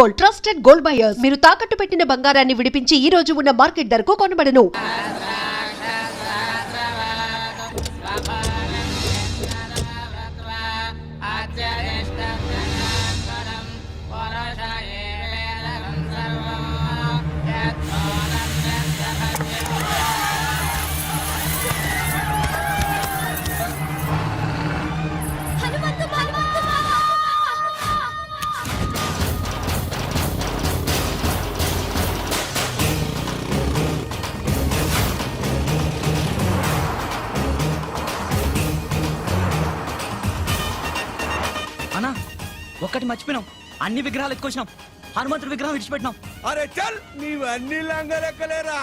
Gold, trusted gold buyers. మీరు తాకట్టు పెట్టిన బంగారాన్ని విడిపించి ఈ రోజు ఉన్న మార్కెట్ ధరకు కొనబడను. అన్నా ఒక్కటి మర్చిపోయినాం, అన్ని విగ్రహాలు ఎత్తుకొచ్చినాం, హనుమంతుడి విగ్రహం విడిచిపెట్టినాం. అరే చల్, నీవన్నీ లంగలెక్కలేరా?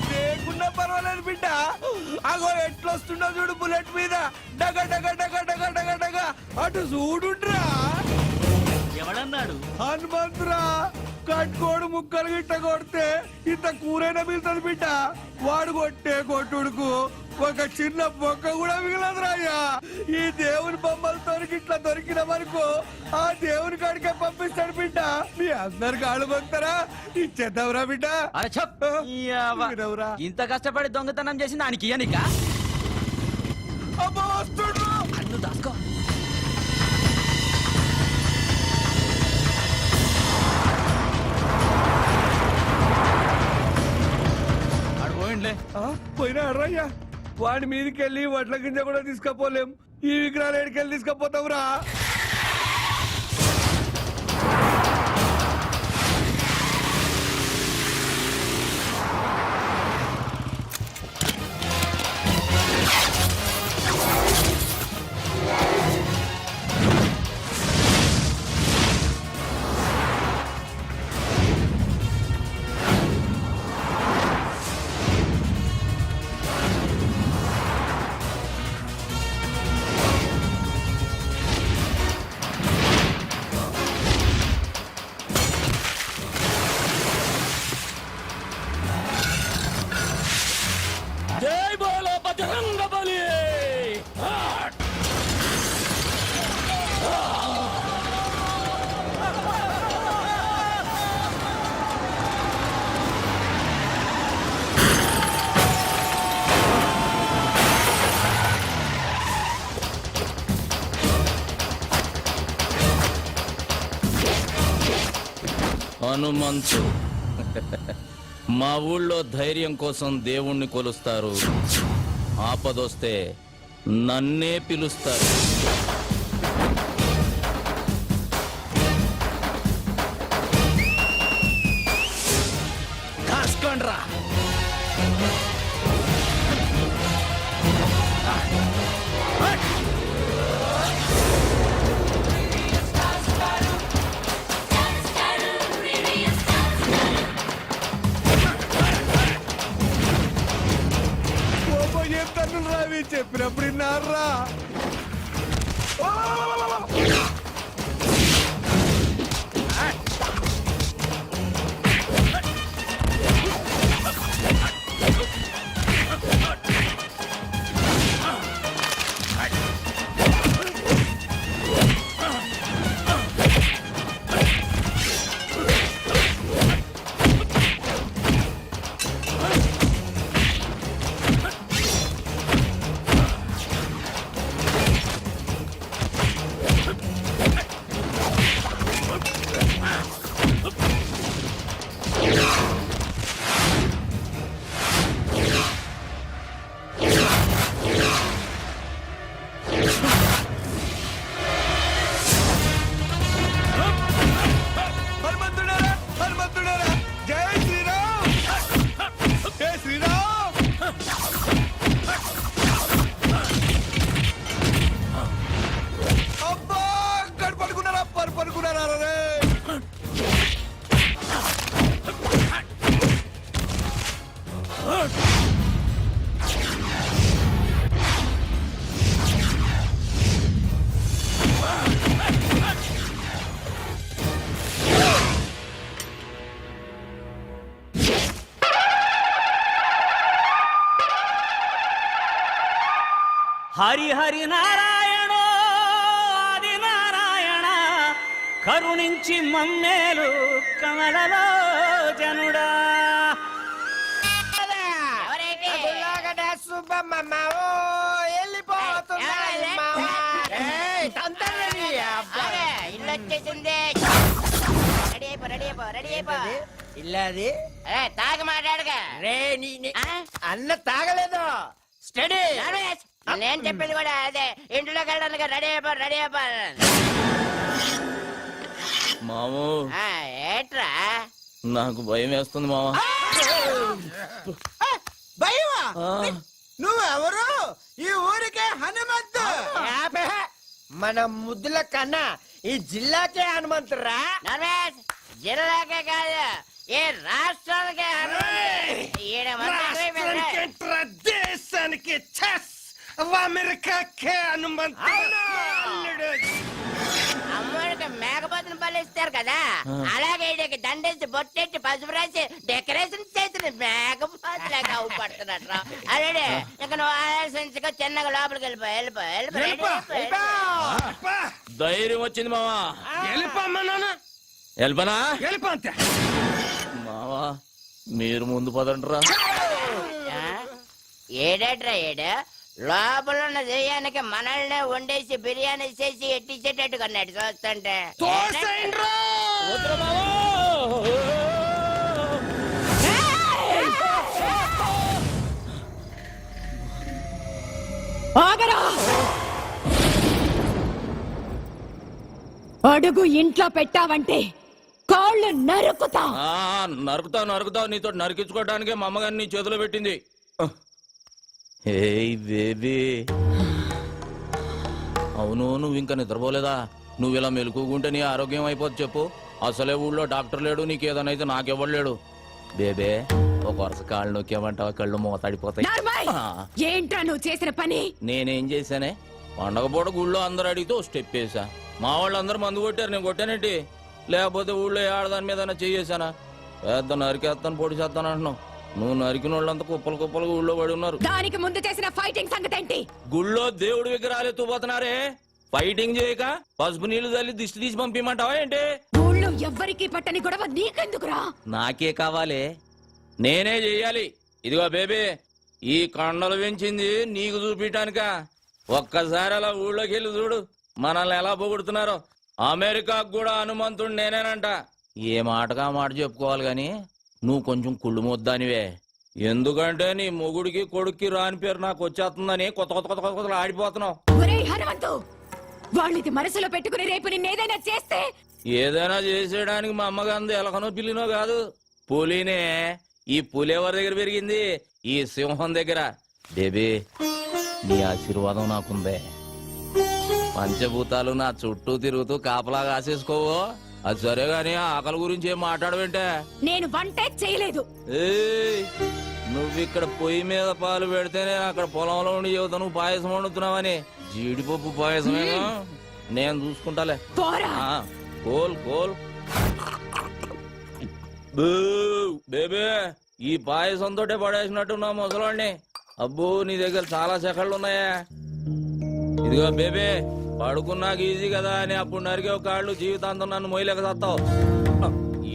లేకున్నా పర్వాలేదు బిడ్డ. అగో ఎట్లొస్తుండో చూడు బుల్లెట్ మీద, డగ డగ డగ డగ డగ డగ. అటు చూడుండ్రా. ఎవడన్నాడు? హనుమంతురా. కట్టుకోడు ముక్కలు గిట్ట కొడితే ఇంత కూరైనా మిగులుతుంది బిడ్డ. వాడు కొట్టే కొట్టుడుకు ఒక చిన్న బొక్క కూడా మిగలదురాయ్యా. ఈ దేవుని బొమ్మలతో ఇట్లా దొరికిన వరకు ఆ దేవుని కాడికే పంపిస్తాడు బిడ్డ. మీ అందరికి ఆడుకొస్తారా? ఇచ్చేద్దావురా బిడ్డ. అరే చెప్, ఇంత కష్టపడి దొంగతనం చేసింది దానికి ఇయ్యనిక? అబ్బో వస్తుడు. అన్ను దాసుకో. పోయినా అర్రయ్యా. వాడి మీదకెళ్ళి వడ్ల గింజ కూడా తీసుకపోలేం. ఈ విగ్రహాలు ఎడికెళ్ళి తీసుకపోతావురా? జై బోలో బజరంగ బలి. హనుమంతు, మా ఊళ్ళో ధైర్యం కోసం దేవుణ్ణి కొలుస్తారు, ఆపదొస్తే నన్నే పిలుస్తారు. కాసుకోండ్రా. రావి చెప్పినప్పుడు విన్నారా? హరి హరి నారాయణ ఆది నారాయణ కరుణించి మమ్మేలు కమలలో జనుడా. ఇల్లాది తాగి మాట్లాడగా రే అన్న తాగలేదు స్టడీ నేను చెప్పింది కూడా అదే. ఇంట్లోకి వెళ్ళడానికి రెడీ అయిపో. మాము ఏట్రా నాకు భయం వేస్తుంది మావా. భయమా ఆ, నువ్వెవరు? ఈ ఊరికే హనుమంతు. మన ముద్దుల కన్నా ఈ జిల్లాకే హనుమంతురా. నర్వేష్ జిల్లాకే కాదు ఏ రాష్ట్రాలకే దేశానికి చెస్ అమెరికాకే హనుమంతు. అమ్మడికి మేకపోతుని పల్లిస్తారు కదా, అలాగే ఈడికి దండేసి బొట్టెట్టి పసుపు రాసి డెకరేషన్ చేసిన మేకపోతులాగా అవుపడుతున్నట్టు. అదే ఇక నువ్వు ఆలోచించుకో, చిన్నగా లోపలికి వెళ్ళిపో. ధైర్యం వచ్చింది మావా. వెళ్ళిపోమ్మా నాన్న, వెళ్ళపనా వెళ్ళిపో అంతే. మావా మీరు ముందు పదండ్రా. ఏడేట్రా లోపల ఉన్న దెయ్యానికి మనల్నే వండేసి బిర్యానీ చేసి ఎట్టించేటట్టు కొన్నాడు చూస్తుంటే. వద్దురా మావా. ఆగరా! అడుగు ఇంట్లో పెట్టావంటే కాళ్ళు నరుకుతా. నరుకుతావు నీతో నరికించుకోవడానికే మా అమ్మగారిని నీ చేతిలో పెట్టింది. ఏయ్ బేబీ, అవును నువ్వు ఇంకా నిద్రపోలేదా? నువ్వు ఇలా మెలుకుంటే నీ ఆరోగ్యం అయిపోద్ది. చెప్పు, అసలే ఊళ్ళో డాక్టర్ లేడు, నీకేదనైతే నాకెవ్వడు లేడు. బేబే ఒక వరుస కాళ్ళు నొక్కేమంటావా కళ్ళు మూతాడిపోతాయి. నార్మల్! ఏంట్రా నువ్వు చేసిన పని? నేనేం చేశానే? పండగ పూట గుళ్ళో అందరు అడిగితే ఓ స్టెప్ వేసా. మా వాళ్ళందరూ మందు కొట్టారు, నేను కొట్టానేంటి? లేకపోతే ఊళ్ళో ఏ ఆడదాని మీద చేయేసానా? పెద్ద నరికేస్తాను పొడి చేస్తాను అంటున్నావు. నువ్వు నరికిన వాళ్ళంతా కుప్పలు ఊళ్ళో పడి ఉన్నారు. దానికి ముందు చేసిన ఫైటింగ్ సంగతి ఏంటి? గుళ్ళో దేవుడి విగ్రహాలు ఎత్తుకుపోతున్నారే, ఫైటింగ్ చేయక పసుపు నీళ్లు తల్లి దిష్టి తీసి పంపిమంటావా ఏంటి? ఊళ్ళో ఎవ్వరికి పట్టని గొడవ నీకెందుకురా? నాకే కావాలి, నేనే చెయ్యాలి. ఇదిగో బేబీ, ఈ కండలు పెంచింది నీకు చూపించటానిక. ఒక్కసారి అలా ఊళ్ళోకి వెళ్ళి చూడు, మనల్ని ఎలా పొగుడుతున్నారో. అమెరికాకు కూడా హనుమంతుడు నేనేనంట. ఏ మాటగా మాట చెప్పుకోవాలి గాని నువ్వు కొంచెం కుళ్ళు మొద్దానివే. ఎందుకంటే నీ మొగుడికి కొడుక్కి రాని పేరు నాకు వచ్చేస్తుందని కొత్త ఆడిపోతున్నావు. ఒరేయ్ హనుమంతు, వాళ్ళది మనసులో పెట్టుకుని రేపు నిన్నేదైనా చేస్తే? ఏదైనా చేసేయడానికి మా అమ్మగాంది ఎలకనో పిల్లినో కాదు, పులినే. ఈ పులి ఎవరి దగ్గర పెరిగింది? ఈ సింహం దగ్గర. బేబీ, నీ ఆశీర్వాదం నాకుందే. పంచభూతాలు నా చుట్టూ తిరుగుతూ కాపలా కాసేసుకోవో. అది సరే గాని ఆకలి గురించి ఏం మాట్లాడవేంటే? నేను వంటే చేయలేదు. ఏయ్, నువ్విక్కడ పొయ్యి మీద పాలు పెడితేనే అక్కడ పొలంలో ఉండి చెబుతా నువ్వు పాయసం వండుతున్నావని. జీడిపప్పు పాయసమేగా, నేను చూసుకుంటాలే. పోరా! కోల్ బేబే, ఈ పాయసంతో పడేసినట్టు నా ముసలాన్ని. అబ్బో, నీ దగ్గర చాలా సెకళ్ళు ఉన్నాయా? ఇదిగో బేబే, పడుకున్నాక ఈజీ కదా అని అప్పుడు నరికే కాళ్ళు జీవితాంతం నన్ను మొయ్యలేక సత్తావు.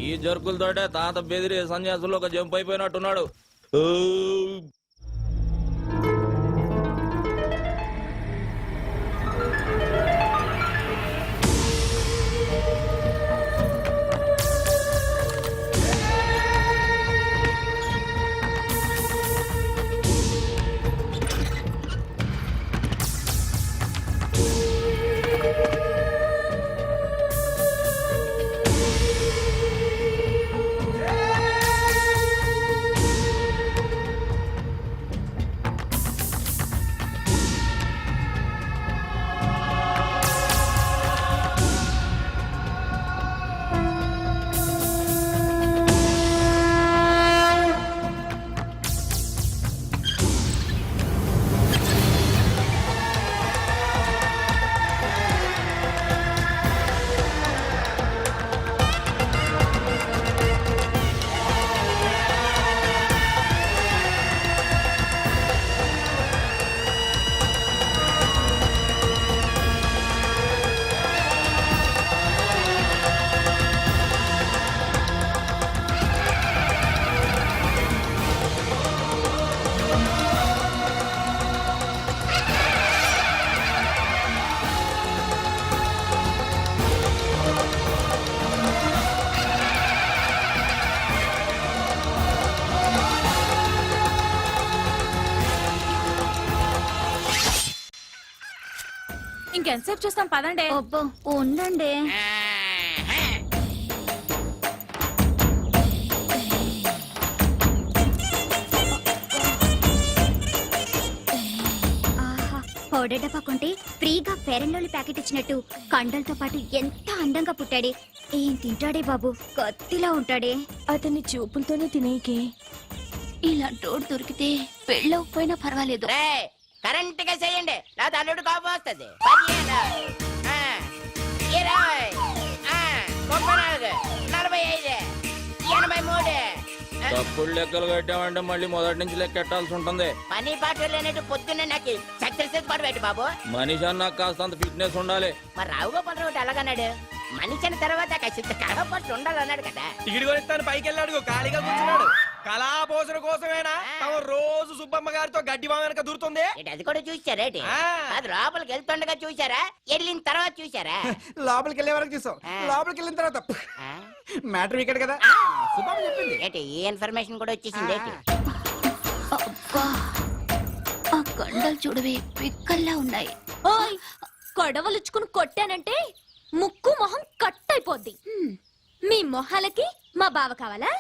ఈ జరుకులతోటే తాత బెదిరి సన్యాసుల్లో ఒక జంప్ అయిపోయినట్టున్నాడు. ఇంకెంతసేపు చూస్తాం పదండి. అబ్బో ఉండండి. ఆహా, పౌడర్ డబ్బా కొంటే ఫ్రీగా ఫెయిర్ అండ్ లవ్లీ ప్యాకెట్ ఇచ్చినట్టు కండలతో పాటు ఎంత అందంగా పుట్టాడే. ఏం తింటాడే బాబు, కత్తిలా ఉంటాడే. అతన్ని చూపులతోనే తినేకే. ఇలాంటోడు దొరికితే పెళ్ళవకపోయినా పర్వాలేదు. కరెంట్ గా చేయండి లేదా అల్లుడు కోపం వస్తుంది. 15, 20, 34, 45, 83. తప్పుడు లెక్కలు కట్టామంటే మళ్ళీ మొదటి నుంచి లెక్కెట్టాల్సి ఉంటుంది. పని పాట లేనట్టు పొద్దున్నే నాకు సక్సెస్ పాటు పెట్టు బాబు. మనిషి అన్నా కాస్త ఫిట్నెస్ ఉండాలి. మరి రావుగోపాలరావు అలాగన్నాడు. మనిషి అన్న తర్వాత కడపట్టు ఉండాలన్నాడు కదా. టికెట్ కొనిస్తాను పైకి వెళ్ళాడు ఖాళీగా కూర్చున్నాడు. కళాపోషణ కోసమేనా తమ రోజు సుబ్బమ్మ గారితో గడ్డి బావ వెనక దూరుతుంది. అది కూడా చూసారేటి? అది లోపలికి వెళ్తుండగా చూసారా, వెళ్ళిన తర్వాత చూసారా? లోపలికి వెళ్ళే వరకు చూసాం, లోపలికి వెళ్ళిన తర్వాత మ్యాటర్ ఇక్కడ కదా సుబ్బమ్మ చెప్పింది. ఏంటి ఈ ఇన్ఫర్మేషన్ కూడా వచ్చేసింది ఏంటి? అబ్బా, ఆ కండలు చూడవే పిక్కల్లా ఉన్నాయి. ఓయ్, కొడవలుచ్చుకుని కొట్టానంటే ముక్కు మొహం కట్ అయిపోద్ది. మీ మొహాలకి మా బావ కావాలా?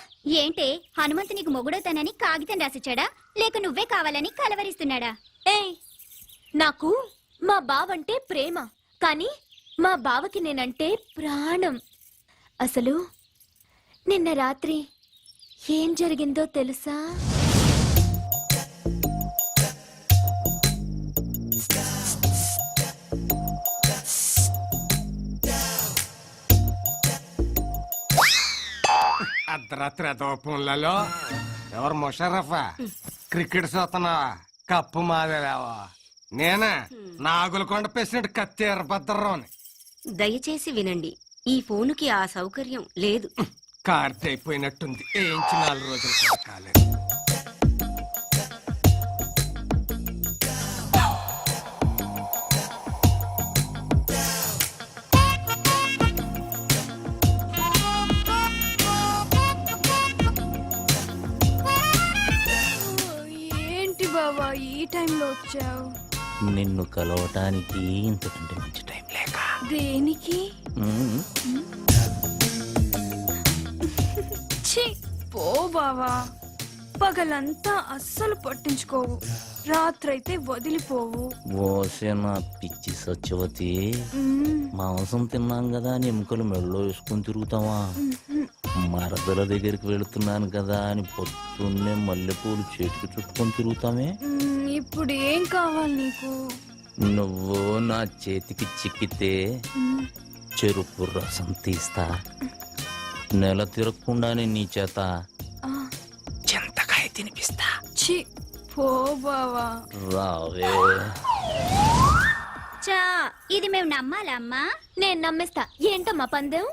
ఏంటే హనుమంతు నీకు మొగుడవుతానని కాగితం రాసిచ్చాడా, లేక నువ్వే కావాలని కలవరిస్తున్నాడా? ఏయ్, నాకు మా బావంటే ప్రేమ, కానీ మా బావకి నేనంటే ప్రాణం. అసలు నిన్న రాత్రి ఏం జరిగిందో తెలుసా? అర్ధరాత్రి దోపంలలో ఎవరు ముషరఫా క్రికెట్ చూస్తున్నావా? కప్పు మాదేవా? నేనా నాగులకొండ ప్రెసిడెంట్ కత్తి ఎర్రభద్రరావుని. దయచేసి వినండి, ఈ ఫోనుకి ఆ సౌకర్యం లేదు. కార్తె అయిపోయినట్టుంది. ఏంచి 4 రోజులు కూడా కాలేదు. ఏంటి బావా ఈ టైంలో వచ్చావు? నిన్ను కలవటానికి ఇంతకంటే మంచి టైం లేక. దేనికి? ఛీ, పో బావా. పగలంతా అస్సలు పట్టించుకోవు, రాత్రైతే వదిలిపోవు. ఓసే నా పిచ్చి సత్యవతి, మాంసం తిన్నాం కదా అని ఎముకలు మెడలో వేసుకుని తిరుగుతావా? మరదల దగ్గరికి వెళుతున్నాను కదా అని పొద్దున్నే మల్లెపూలు చేతికి చుట్టుకొని తిరుగుతామే. ఇప్పుడు ఏం కావాలి నీకు? నువ్వు నా చేతికి చిక్కితే చెరుకు రసం తీస్తా, నెల తిరగకుండానే నీ చేత చింతకాయ తినిపిస్తా. ఛీ, పో బావా. రావే. చా, ఇది మేము నమ్మాలా అమ్మా? నేను నమ్మేస్తా. ఏంటమ్మా పందెం?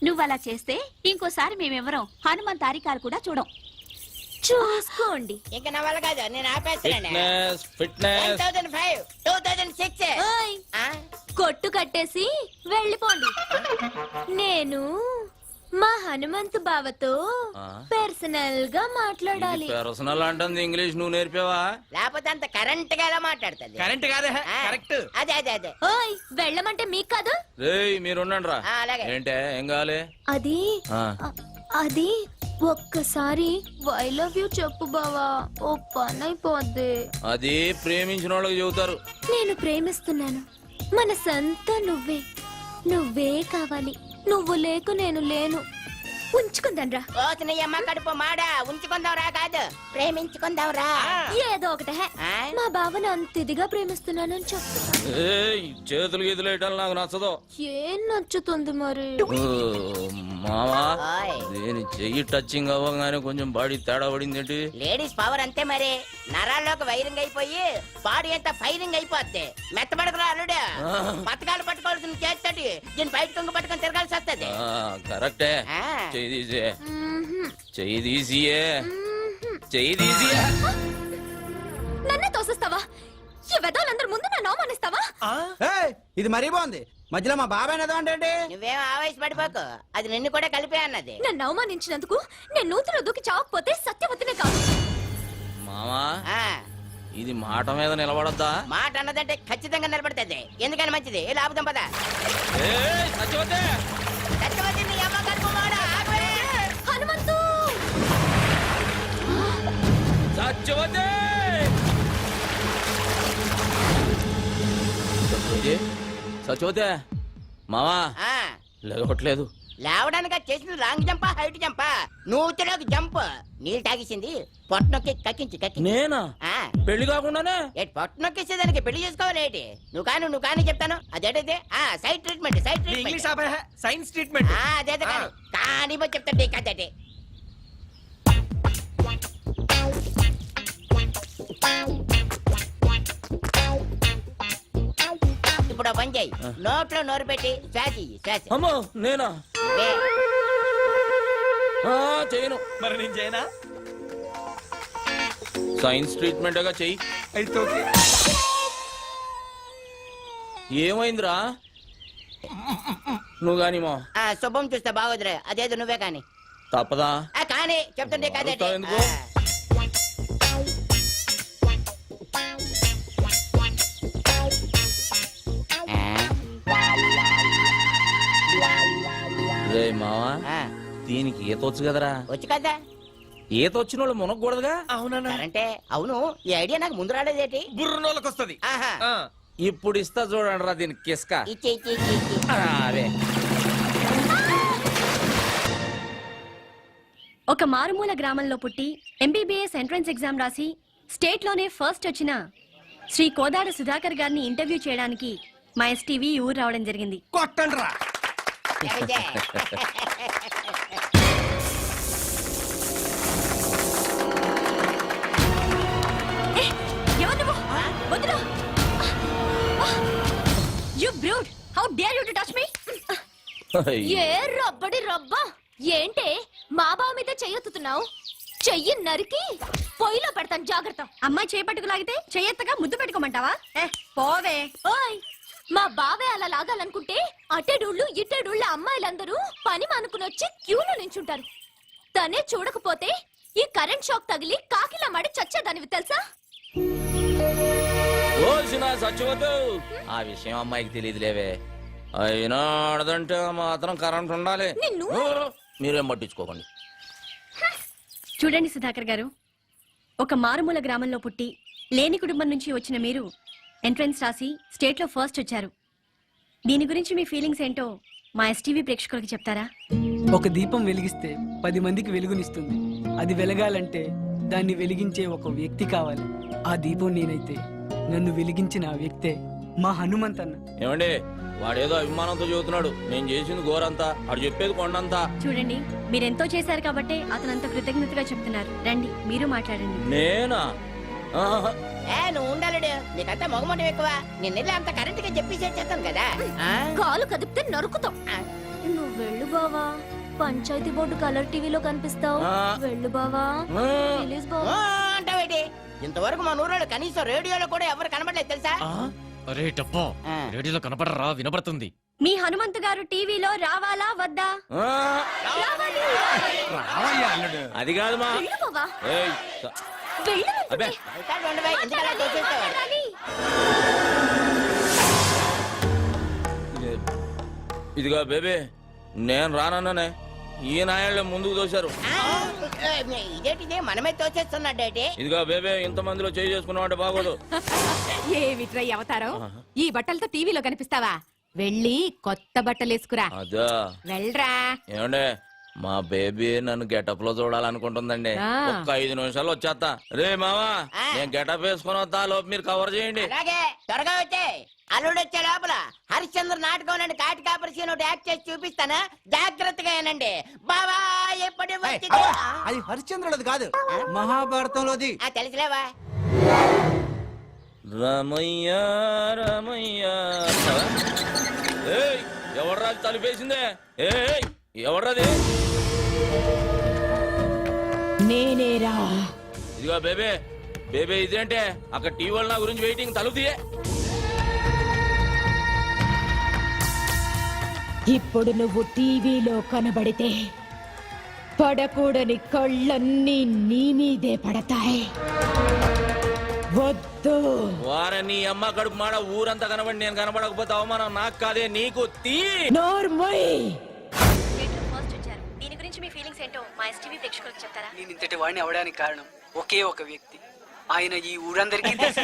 నువ్వు అలా చేస్తే ఇంకోసారి మేమెవరం హనుమంత్ తారికాలు కూడా చూడం. చూసుకోండి. ఇంకా నా వల్ల కాదు, నేను ఆపేస్తున్నాను. Fitness fitness 2005, 2006. ఓయ్, కొట్టు కట్టేసి వెళ్ళిపోండి. నేను మా హనుమంతు బావతో పర్సనల్ గా మాట్లాడాలి. పర్సనల్ అంటుంది ఇంగ్లీష్ నువ్వు నేర్పావా? లేకపోతే అంత కరెంట్ గా ఎలా మాట్లాడుతుంది? కరెంట్ కాదే కరెక్ట్. అదే అదే అదే. ఓయ్, వెళ్ళమంటే మీకు కాదు. రేయ్ మీరుండండి రా. అలాగే. ఏంటే ఏం కావాలి? అది అది ఒక్కసారి ఐ లవ్ యూ చెప్పు బావా, ఓ పని అయిపోద్ది. అది ప్రేమించిన వాళ్ళకి చెబుతారు. నేను ప్రేమిస్తున్నాను, మనసంతా నువ్వే, నువ్వే కావాలి. నువ్వు లేకు నేను లేను. ఉంచుకుందాం రా. ఓసినయ్యమ్మ కడుపు మాడా, ఉంచుకుందాం రా కాదు, ప్రేమించుకుందాం రా. ఏదో ఒకటే. మా బావని అంత ఇదిగా ప్రేమిస్తున్నానని చెప్తున్నా. ఏయ్ చేతులు గీతులు వేయటం నాకు నచ్చదు. ఏం నచ్చుతుంది మరి? మామా, ఓయ్. దేని చెయ్యి టచింగ్ అవ్వగానే కొంచెం బాడీ తేడా పడింది ఏంటి? లేడీస్ పవర్ అంతే మరి. నరాల్లోకి వైరింగ్ అయిపోయి బాడీ అంతా ఫైరింగ్ అయిపోద్ది. మెత్తబడకురా అల్లుడు. పథకాలు పట్టుకోవాల్సిన చేస్తాడు, దీని బయట కొంగు పట్టుకొని తిరగాల్సి వస్తుంది. కరెక్టే. చెయ్యి తీసే, చెయ్యి తీసియే, చెయ్యి తీసియే. నన్నే తోసిస్తావా? ఈ వెదవులందరి ముందు నన్ను అవమానిస్తావా? ఇది మరీ బాగుంది. మధ్యలో మా బాబాయ్ అంటే నువ్వేం ఆవేశపడిపోకు, అది నిన్ను కూడా కలిపే అన్నది. నన్ను అవమానించినందుకు నేను నూతిలో దూకి చావకపోతే సత్యవతినే కాదు. మామా, ఇది మాట మీద నిలబడద్దా? మాట అన్నదంటే ఖచ్చితంగా నిలబడుతుంది. ఎందుకని మంచిది. ఏ లాభం పద. సత్యవతే సత్యవతి నీ అమ్మ కడుపుమాడా. హనుమంతు సత్యవతే సత్యవతే మావా ఆ, లేవట్లేదు. లేవడానికి అది చేసింది లాంగ్ జంపా హైట్ జంపా? నూతిలోకి జంప్. నీళ్ళు తాగేసింది పొట్టనొక్కి కక్కించి నేనా? ఆ, పెళ్లి కాకుండానే ఏటి పొట్టనొక్కేసేదానికి పెళ్లి చేసుకోవాలి ఏంటి? నువ్వు కానీ చెప్తాను. అదేటైతే side treatment English science treatment. అదే కానీ చెప్తాండి కదండి. ఇప్పుడు పని చేయి. నోట్లో నోరు పెట్టి శ్వాస శ్వాస. అమ్మో నేనా? ఏ, చేయను. మరి నేను చేయనా? సైన్స్ ట్రీట్మెంట్గా చెయ్యి. అయితే ఓకే. ఏమైందిరా? నువ్వు గాని మా శుభం చూస్తే బాగోదురే. అదేదో నువ్వే కానీ. తప్పదా? కానీ చెప్తుంటే కదండి. అరుస్తావు ఎందుకు? రే మావా, దీనికి ఈత వచ్చు కదరా? వచ్చు కదా. ఈత వచ్చిన వాళ్ళు మునగకూడదుగా? అవునా? అంటే అవును. ఈ ఐడియా నాకు ముందు రాలేదేటి? బుర్రనోళ్ళకి వస్తుంది. ఆహా. ఇప్పుడు ఇస్తా చూడండి రా దీనికి కిస్క. ఇచ్చి ఇచ్చి ఇచ్చి ఇచ్చి. అదే ఒక మారుమూల గ్రామంలో పుట్టి ఎంబీబీఎస్ ఎంట్రన్స్ ఎగ్జామ్ రాసి స్టేట్ లోనే ఫస్ట్ వచ్చిన శ్రీ కోదాడ సుధాకర్ గారిని ఇంటర్వ్యూ చేయడానికి మా ఎస్టీవీ ఊరు రావడం జరిగింది. కొట్టండి రా. ఎవరిదే? ఎవరు నువ్వు? వద్దురా. You brute! How dare you to touch me? ఏ రబ్బడి రబ్బా ఏంటే మా బావ మీద చెయ్యొత్తుతున్నావు? చెయ్యి నరికి పొయ్యిలో పెడతాను జాగ్రత్త. అమ్మాయి చేపట్టుకు లాగితే చెయ్యెత్తగా ముద్దు పెట్టుకోమంటావా? పోవే. ఓయ్ మా బావే అలా లాగాలనుకుంటే అట్టేడూళ్ళు ఇట్టేడూళ్ళ అమ్మాయిలందరూ పని మానుకుని వచ్చి క్యూలో నించుంటారు. తనే చూడకపోతే ఈ కరెంట్ షాక్ తగిలి కాకిలా మడి చచ్చేదానివి తెలుసా? సచ్చిపోతు ఆ విషయం అమ్మాయికి తెలియదులేవే. అయినా ఆడదంటే మాత్రం కరెంట్ ఉండాలి. నిన్ను మీరేం పట్టించుకోకండి. చూడండి సుధాకర్ గారు, ఒక మారుమూల గ్రామంలో పుట్టి లేని కుటుంబం నుంచి వచ్చిన మీరు ఎంట్రన్స్ రాసి స్టేట్ లో ఫస్ట్ వచ్చారు. దీని గురించి మీ ఫీలింగ్స్ ఏంటో మా ఎస్టీవీ ప్రేక్షకులకి చెప్తారా? ఒక దీపం వెలిగిస్తే 10 మందికి వెలుగునిస్తుంది. అది వెలగాలంటే దాన్ని వెలిగించే ఒక వ్యక్తి కావాలి. ఆ దీపం నేనైతే నన్ను వెలిగించిన ఆ వ్యక్తే మా హనుమంతన్న. ఏమండి, వాడేదో అభిమానంతో చెబుతున్నాడు. నేను చేసింది ఘోరంతా, అడు చెప్పేది కొండంతా. చూడండి, మీరెంతో చేశారు కాబట్టే అతనంత కృతజ్ఞతగా చెప్తున్నారు. రండి మీరు మాట్లాడండి. నేనా? నువ్వు ఉండాలడు. నీకంతా మొగమటం ఎక్కువ. నిన్న అంత కరెంట్ గా చెప్పేసి చేస్తాను కదా. కాలు కదిపితే నరుకుతాం. నువ్వు వెళ్ళు బావా. పంచాయతీ బోర్డు కలర్ టీవీలో కనిపిస్తావు. వెళ్ళు బావా. ప్లీజ్ బావా. అంటావేటి? ఇంతవరకు మా ఊరోళ్ళు కనీసం రేడియోలో కూడా ఎవరు కనబడలేదు తెలుసా? అరే డబ్బా, రేడియోలో కనపడరా? వినపడుతుంది. మీ హనుమంతు గారు టీవీలో రావాలా వద్దా? రావయ్యా అల్లుడు. అది కాదు మా. వెళ్ళు బావా. ఏయ్, వెళ్ళు. అబ్బే వెళ్తాడు ఉండవే. ఎందుకలా తోసేస్తావు? ఇదిగో బేబీ, నేను రానన్నానే. ఈ నాయాళ్ళే ముందుకు తోశారు. ఇదేంటిదే మనమే తోచేస్తున్నాడేటి? ఇదిగో బేబే, ఇంత మందిలో చేయి చేసుకున్నామంటే బాగోదు. ఏమిట్రై అవతారం? ఈ బట్టలతో టీవీలో కనిపిస్తావా? వెళ్ళి కొత్త బట్టలేసుకురా. అదా వెళ్ళరా. ఏమండే, మా బేబీ నన్ను గెటప్ లో చూడాలనుకుంటుందండి. ఒక్క 5 నిమిషాలు వచ్చేస్తా. రే మావా, నేను గెటప్ వేసుకుని వస్తా. లోపు మీరు కవర్ చేయండి. అలాగే, త్వరగా వచ్చే. అల్లుడు వచ్చే లోపల హరిశ్చంద్ర నాటకం నుండి కాటి కాపరి సీన్ ఒకటి యాక్ట్ చేసి చూపిస్తాను. జాగ్రత్తగా ఏనండి బావా. ఎప్పటి అది హరిశ్చంద్రులది కాదు, మహాభారతంలోది. తెలుసులేవా? రమయ్య రమయ్య. ఏయ్, ఎవడ్రాది తలుపేసిందే? ఏయ్, ఎవడ్రాది? నేనేరా. ఇదిగో బేబే, బేబే ఇదేంటే అక్కడ టీవీ వాళ్ళ నా గురించి వెయిటింగ్. తలుపు తీయే. ఇప్పుడు నువ్వు టీవీలో కనబడితే పడకూడని కళ్ళన్నీ నీ మీదే పడతాయి. వద్దు. వార నీ అమ్మ కడుపు మాడ ఊరంతా కనబడి నేను కనబడకపోతే అవమానం నాకు కాదే నీకు తీ. నోర్మోయ్. స్టేట్లో ఫస్ట్ వచ్చారు. దీని గురించి మీ ఫీలింగ్స్ ఏంటో మా ఎస్టీవీ ప్రేక్షకులకు చెప్తారా? నేను ఇంతటి వాడిని అవడానికి కారణం ఒకే ఒక వ్యక్తి. ఆయన ఈ ఊరందరికీ తెలుసు.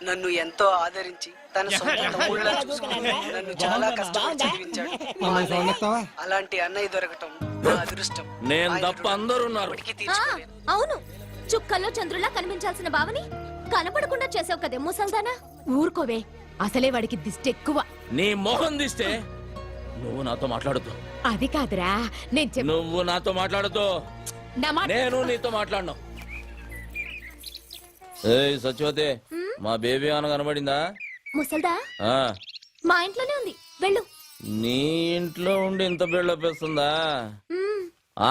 నన్ను ఎంతో ఆదరించి తన సొంత తమ్ముళ్ళ చూసుకుని నన్ను చాలా కష్టపడి చదివించాడు. మా అన్నయ్య. అలాంటి అన్నయ్య దొరకటం నా అదృష్టం. నేను తప్ప అందరూ ఉన్నారు. ఇప్పటికీ తీర్చుకోలేను. అవును, చుక్కల్లో చంద్రులా కనిపించాల్సిన బావని కనపడకుండా చేసావు కదే ముసల్దానా. ఊరుకోవే, అసలే వాడికి దిష్టి ఎక్కువ. నీ మొహం తీస్తే నువ్వు నాతో మాట్లాడుతూ. అది కాదురా, నేను నువ్వు నాతో మాట్లాడుతూ నా మాట నేను నీతో మాట్లాడను. ఏయ్ సత్యవతి, మా బేబీ ఏమైనా కనబడిందా? ముసల్దా ఆ, మా ఇంట్లోనే ఉంది, వెళ్ళు. నీ ఇంట్లో ఉండి ఇంత బిల్డప్ వేస్తుందా?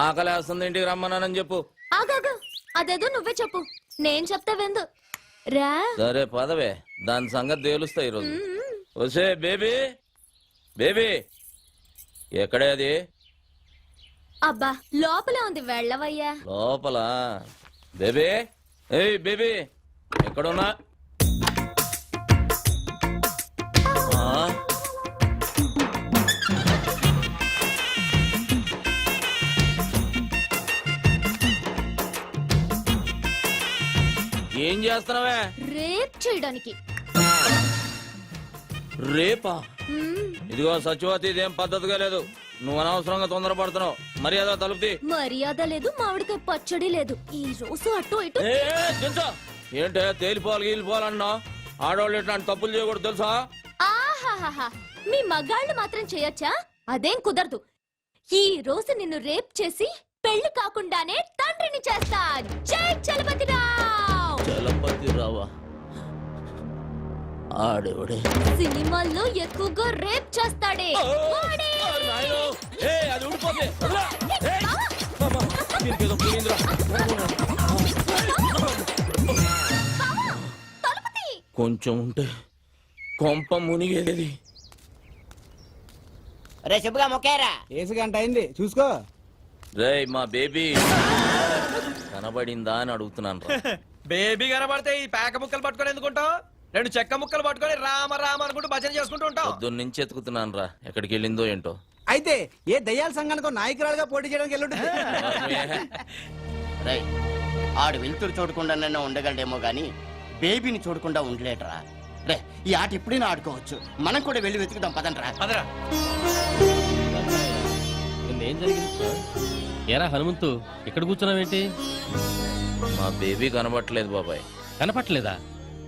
ఆకలేస్తుంది, ఇంటికి రమ్మన్నానని చెప్పు. ఆగాగు, అదేదో నువ్వే చెప్పు, నేను చెప్తా వెందు రా. సరే పదవే, దాని సంగతి తేలుస్తా ఈరోజు. వసే బేబీ, బేబీ ఎక్కడే అది? అబ్బా లోపలే ఉంది, వెళ్ళవయ్యా. లోపల బేబీ. ఏయ్ బేబీ ఎక్కడున్నా? ఏం చేస్తున్నావే? రేప్ చేయడానికి. రేపా? మ్మ్. ఇదిగో సత్యవతి, ఇదేం పద్ధతిగా లేదు. నువ్వు అనవసరంగా తొందరపడుతున్నావు. మర్యాద తలుపుతి. మర్యాద లేదు, మామిడికాయ పచ్చడి లేదు. ఈ రోజు అటు ఇటు. ఏంటే తేలిపోవాలి గీలిపోవాలన్నా? ఆడవాళ్ళు ఇట్లాంటి తప్పులు చేయకూడదు తెలుసా? ఆహాహాహా, మీ మగాళ్ళు మాత్రం చేయొచ్చా? అదేం కుదరదు. ఈ రోజు నిన్ను రేప్ చేసి పెళ్లి కాకుండానే తండ్రిని చేస్తా. జై చలపతిరావ్. చలపతిరావా? ఆడేవాడే సినిమాల్లో ఎక్కువగా రేప్ చేస్తాడే వాడే. అది ఊడిపోతే దీనికేదో పోయిందిరా. తలుపుతీ. కొంచెం ఉంటే కొంప మునిగేది. రే శుభ్గా మొక్కేరా. ఏసు గంట అయింది చూసుకో. రేయ్ మా బేబీ కనబడిందా అని అడుగుతున్నాను. బేబీ కనబడితే ఈ పేక ముక్కలు పట్టుకొని ఎందుకుంటావు? రెండు చెక్క ముక్కలు పట్టుకొని రామ రామ అనుకుంటూ భజన చేసుకుంటూ ఉంటావు. పొద్దున్న నుంచి ఎత్తుకుతున్నాను రా, ఎక్కడికి వెళ్ళిందో ఏంటో. అయితే ఏ దయ్యాల సంఘానికి నాయకురాలుగా పోటీ చేయడానికి వెళ్ళుంటుంది. రేయ్, ఆడు వెళ్తురు చూడకుండా ఉండగలడేమో గాని బేబీని చూడకుండా ఉండలేటరా. రే, ఈ ఆట ఎప్పుడైనా ఆడుకోవచ్చు. మనం కూడా వెళ్ళి వెతుకుదాం, పదండ్రా. పదరా. ఏం జరిగింది? ఏరా హనుమంతు, ఇక్కడ కూర్చున్నావేంటి? మా బేబీ కనబట్టలేదు బాబాయ్. కనపట్లేదా?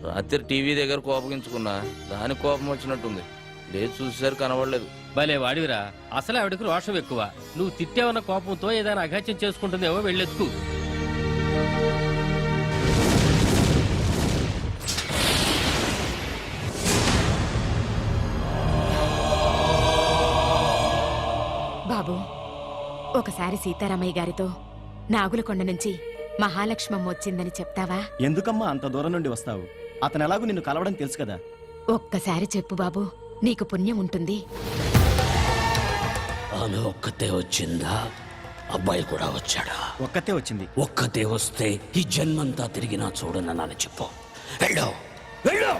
రాత్రి టీవీ దగ్గర కోపగించుకున్నా, దాని కోపం వచ్చినట్టుంది. లేదు చూసేసరికి కనబడలేదు. భలే వాడివిరా, అసలే ఆవిడకు రోషం ఎక్కువ. నువ్వు తిట్టేవన్న కోపంతో ఏదైనా అఘాత్యం చేసుకుంటుందేమో, వెళ్ళెత్తుకు. బాబు, ఒకసారి సీతారామయ్య గారితో నాగులకొండ నుంచి మహాలక్ష్మమ్మ వచ్చిందని చెప్తావా? ఎందుకమ్మా అంత దూరం నుండి వస్తావు? అతను ఎలాగో నిన్ను కలవడం తెలుసు కదా. ఒక్కసారి చెప్పు బాబు, నీకు పుణ్యం ఉంటుంది. ఆమె ఒక్కతే వచ్చిందా? అబ్బాయి కూడా వచ్చాడా? ఒక్కతే వచ్చింది. ఒక్కతే వస్తే ఈ జన్మంతా తిరిగినా చూడనని చెప్పు. వెళ్ళు, వెళ్ళు.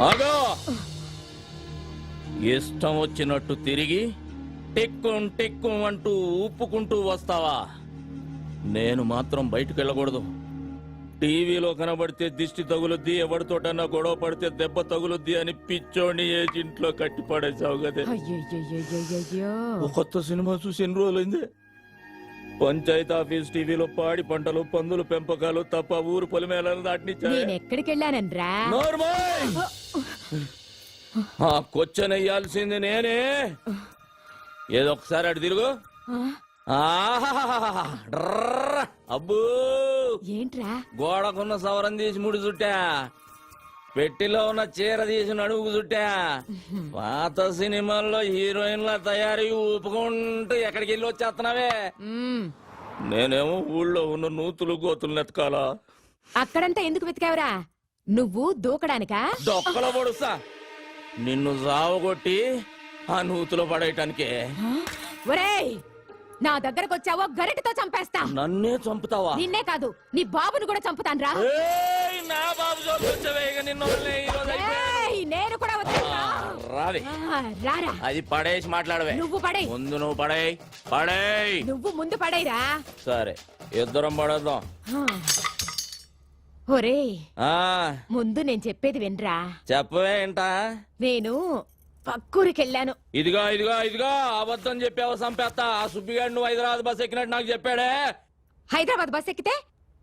ఆగో! ఇష్టం వచ్చినట్టు తిరిగి టిక్కుం టిక్కుం అంటూ ఊపుకుంటూ వస్తావా? నేను మాత్రం బయటకు వెళ్ళకూడదు. టీవీలో కనబడితే దిష్టి తగులుద్ది, ఎవరితోటన్నా గొడవ పడితే దెబ్బ తగులుద్ది అని పిచ్చోని ఏజింట్లో కట్టి పడేసావు కదే. ఓ కొత్త సినిమా చూసి ఎన్ని రోజులైంది? పంచాయతీ ఆఫీస్ టీవీలో పాడి పంటలు, పందులు పెంపకాలు తప్ప ఊరు పొలిమేళను దాటినిచ్చా. నేనెక్కడికి వెళ్ళానన్రా? ఆ కొచ్చనెయ్యాల్సింది నేనే. ఏదో ఒకసారి అటు తిరుగు. అబ్బూ, ఏంట్రా? గోడకున్న సవరం తీసి ముడి చుట్టా, పెట్టిలో ఉన్న చీర తీసి నడుముకు చుట్టా. పాత సినిమాల్లో హీరోయిన్ల తయారీ ఊపుకుంటూ ఎక్కడికి వెళ్ళి వచ్చేస్తున్నావే? నేనేమో ఊళ్ళో ఉన్న నూతులు గోతులు నెతకాలా? అక్కడంతా ఎందుకు వెతికావురా? నువ్వు దూకడానికా? దొక్కలో పడుస్తా నిన్ను సావగొట్టి ఆ నూతులో పడేయటానికే. ఒరేయ్, నా దగ్గరకు వచ్చావో గరిటతో చంపేస్తా. నన్నే చంపుతావా? నిన్నే కాదు, నీ బాబును కూడా చంపుతాను రా. ఏయ్, నా బాబు చూపించవే, ఇక నిన్ను వదిలేయ్, ఈ రోజు అయిపోయాడు. నేను కూడా వదిలేస్తా. రావే, రారా. అది పడేసి మాట్లాడవే. నువ్వు పడేయ్. ముందు నువ్వు పడేయ్. పడేయ్. నువ్వు ముందు పడేయరా. సరే, ఇద్దరం పడేద్దాం. ఒరేయ్, ఆ ముందు నేను చెప్పేది వినరా. చెప్పవే ఏంటా? నేను పక్కూరికెళ్ళాను. ఇదిగో ఇదిగో ఇదిగో, అబద్ధం చెప్పావో చంపేస్తా. ఆ సుబ్బిగాడు నువ్వు హైదరాబాద్ బస్ ఎక్కినట్టు నాకు చెప్పాడే. హైదరాబాద్ బస్ ఎక్కితే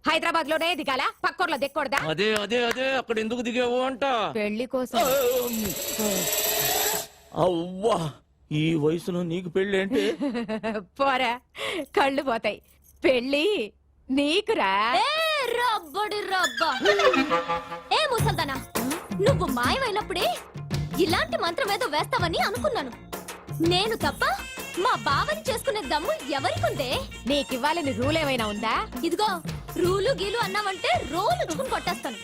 హైదరాబాద్ లోనే దిగాల, పక్కూర్లో దిక్కకూడదా? అదే అదే అదే, అక్కడ ఎందుకు దిగావు అంట. పెళ్లి కోసం. అవ్వా, ఈ వయసులో నీకు పెళ్లి ఏంటి? పోరా, కళ్ళు పోతాయి. పెళ్లి నీకురా. రబ్బడి రబ్బా. ఏ ముసల్దానా, నువ్వు మాయమైనప్పుడే ఇలాంటి మంత్రం ఏదో వేస్తావని అనుకున్నాను. నేను తప్ప మా బావని చేసుకునే దమ్ము ఎవరికుందే? నీకివ్వాలని రూల్ ఏమైనా ఉందా? ఇదిగో, రూలు గీలు అన్నావంటే రోలు చుకుని కొట్టేస్తాను.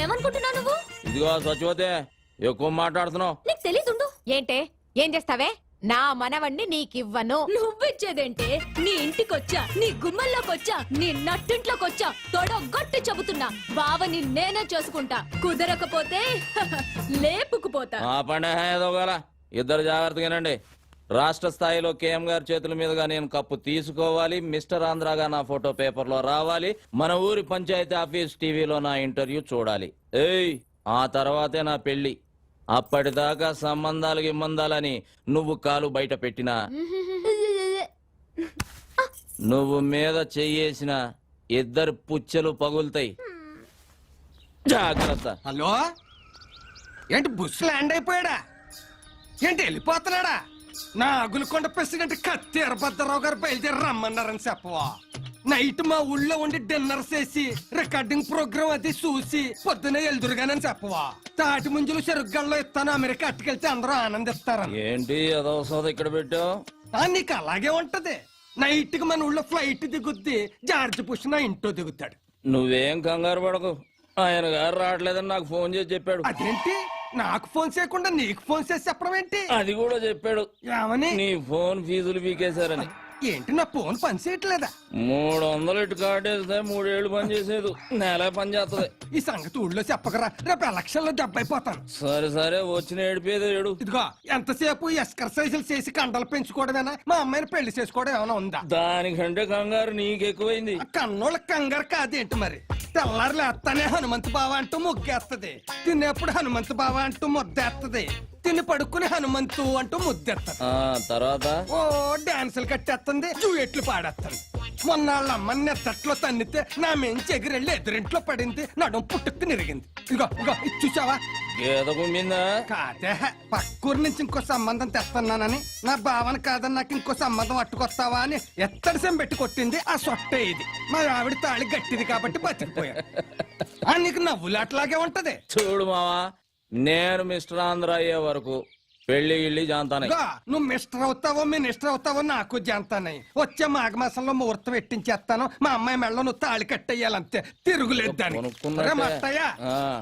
ఏమనుకుంటున్నావు నువ్వు? ఇదిగో సచివతే, ఎక్కువ మాట్లాడుతున్నావు. నీకు తెలీదుండు. ఏంటే, ఏం చేస్తావే? నా మనవణ్ణి నీకివ్వను. నువ్విచ్చేదేంటే? నీ ఇంటికొచ్చా, నీ గుమ్మల్లోకొచ్చా, నీ నట్టింట్లోకొచ్చా తొడగొట్టి చెబుతున్నా, బావని నేనే చేసుకుంటా. కుదరకపోతే లేపుకుపోతా. ఆ పండే ఏదో గల, ఇద్దరు జాగ్రత్తగానండి. రాష్ట్ర స్థాయిలో కేఎం గారి చేతుల మీదుగా నేను కప్పు తీసుకోవాలి. మిస్టర్ ఆంధ్రాగా నా ఫోటో పేపర్లో రావాలి. మన ఊరి పంచాయతీ ఆఫీస్ టీవీలో నా ఇంటర్వ్యూ చూడాలి. ఏయ్, ఆ తర్వాతే నా పెళ్లి. అప్పటిదాకా సంబంధాలు గిమ్మందాలని నువ్వు కాలు బయట పెట్టినా, నువ్వు మీద చెయ్యేసిన ఇద్దరు పుచ్చెలు పగులుతాయి. జాగ్రత్త. హలో, ఏంటి బుస్ ల్యాండ్ అయిపోయాడా? ఏంటి వెళ్ళిపోతున్నాడా? నా అగులకొండ ప్రెసిడెంట్ కత్తి ఎర్రభద్రరావు గారు బయలుదేరి రమ్మన్నారని చెప్పవా? నైట్ మా ఊళ్ళో ఉండి డిన్నర్ చేసి రికార్డింగ్ ప్రోగ్రామ్ అది చూసి పొద్దునే ఎల్దురుగానని చెప్పవా? తాటి ముంజులు చెరుగ్గల్లో ఇస్తాను, అమెరికా అట్టుకెళ్తే అందరూ ఆనందిస్తారని. ఏంటి అదో సోద ఇక్కడ పెట్టావు? నీకు అలాగే ఉంటది. నైట్ కి మన ఊళ్ళో ఫ్లైట్ దిగుద్ది, జార్జ్ బుష్ నా ఇంట్లో దిగుతాడు. నువ్వేం కంగారు పడకు, ఆయన గారు రావట్లేదని నాకు ఫోన్ చేసి చెప్పాడు. అదేంటి, నాకు ఫోన్ చేయకుండా నీకు ఫోన్ చేసి చెప్పడం ఏంటి? అది కూడా చెప్పాడు. ఏమని? నీ ఫోన్ ఫీజులు పీకేశారని. ఏంటి, నా ఫోన్ పని చేయట్లేదా? 300 ఇటు కార్డు వేస్తే 3 ఏళ్ళు పని చేసేది, నెల పని చేస్తుంది. ఈ సంగతి ఊళ్ళో చెప్పకరా, రేపు ఎలక్షన్ లో దెబ్బైపోతాను. సరే సరే, వచ్చిన ఏడిపోయేది ఏడు. ఇదిగో, ఎంతసేపు ఎక్సర్సైజులు చేసి కండలు పెంచుకోవడమేనా? మా అమ్మాయిని పెళ్లి చేసుకోవడం ఏమైనా ఉందా? దానికంటే కంగారు నీకెక్కువైంది. కన్నోళ్ళ కంగారు కాదేంటి మరి? తెల్లారు లేస్తానే హనుమంతు బావ అంటూ ముగ్గేస్తది, తినేప్పుడు హనుమంతు బావ అంటూ ముద్దేస్తది, తిని పడుకుని హనుమంతు అంటూ ముద్దెత్తది. తర్వాత ఓ డాన్సులు కట్టేస్తుంది, జూయెట్లు పాడేస్తుంది. మొన్న వాళ్ళ అమ్మని నెత్తట్లో తన్నితే నా మెంచి ఎగిరెళ్ళి ఎదురింట్లో పడింది, నడుం పుట్టుకు నిరిగింది. ఇగో ఇగో, ఇది చూసావా? గీత కుమ్మిందా? కాదే, పక్కూరు నుంచి ఇంకో సంబంధం తెస్తున్నానని, నా భావన కాదని నాకు ఇంకో సంబంధం అట్టుకొస్తావా అని ఎత్తడిసం పెట్టి కొట్టింది. ఆ సొట్టే ఇది. మా ఆవిడ తాళి గట్టిది కాబట్టి బతికిపోయా. నీకు నవ్వులాట్లాగే ఉంటది. చూడు మావా, నేను మిస్టర్ ఆంధ్ర అయ్యే వరకు పెళ్లి గిళ్ళి జాంతానే. నువ్వు మిస్టర్ అవుతావో మినిస్టర్ అవుతావో నాకు జాంతానే. వచ్చే మాఘమాసంలో ముహూర్తం పెట్టించేస్తాను. మా అమ్మాయి మెళ్ళ నువ్వు తాళి కట్టేయాలంతే, తిరుగులేదు దాన్ని. మట్టయ్యా,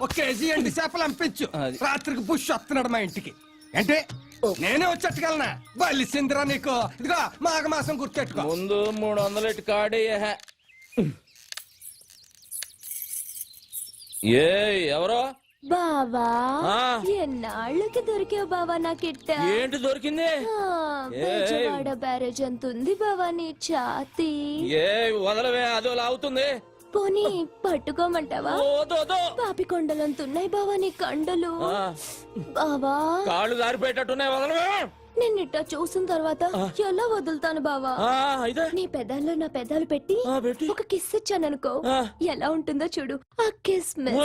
ఒక కేజీ ఎండి చేపలు పంపించు. రాత్రికి బుష్ వస్తున్నాడు మా ఇంటికి. అంటే నేనే వచ్చేట్టుకెళ్ళనా? బలిసిందిరా నీకు. ఇదిగో, మాఘమాసం గుర్తెట్టుకో. ముందు 300 ఇటు కార్డు ఏ ఎవరో బావా, ఎన్నాళ్ళకి దొరికావు బావా నాకిట్ట. ఏంటి దొరికింది? బెజవాడ బ్యారేజ్ ఎంత ఉంది బావా నీ ఛాతీ? ఏ వదలవే, అదో లాగుతుంది. పోనీ పట్టుకోమంటావా? పాపికొండలంతున్నాయి బావా నీ కండలు. బావా, కాళ్ళు జారిపోయేటట్టున్నాయి, వదలవే. నిన్నిట్ట చూసిన తర్వాత ఎలా వదులుతాను బావా? నీ పెదాల్లో నా పెదాలు పెట్టి ఒక కిస్ ఇచ్చాననుకో, ఎలా ఉంటుందో చూడు. ఆ కిస్ మిస్.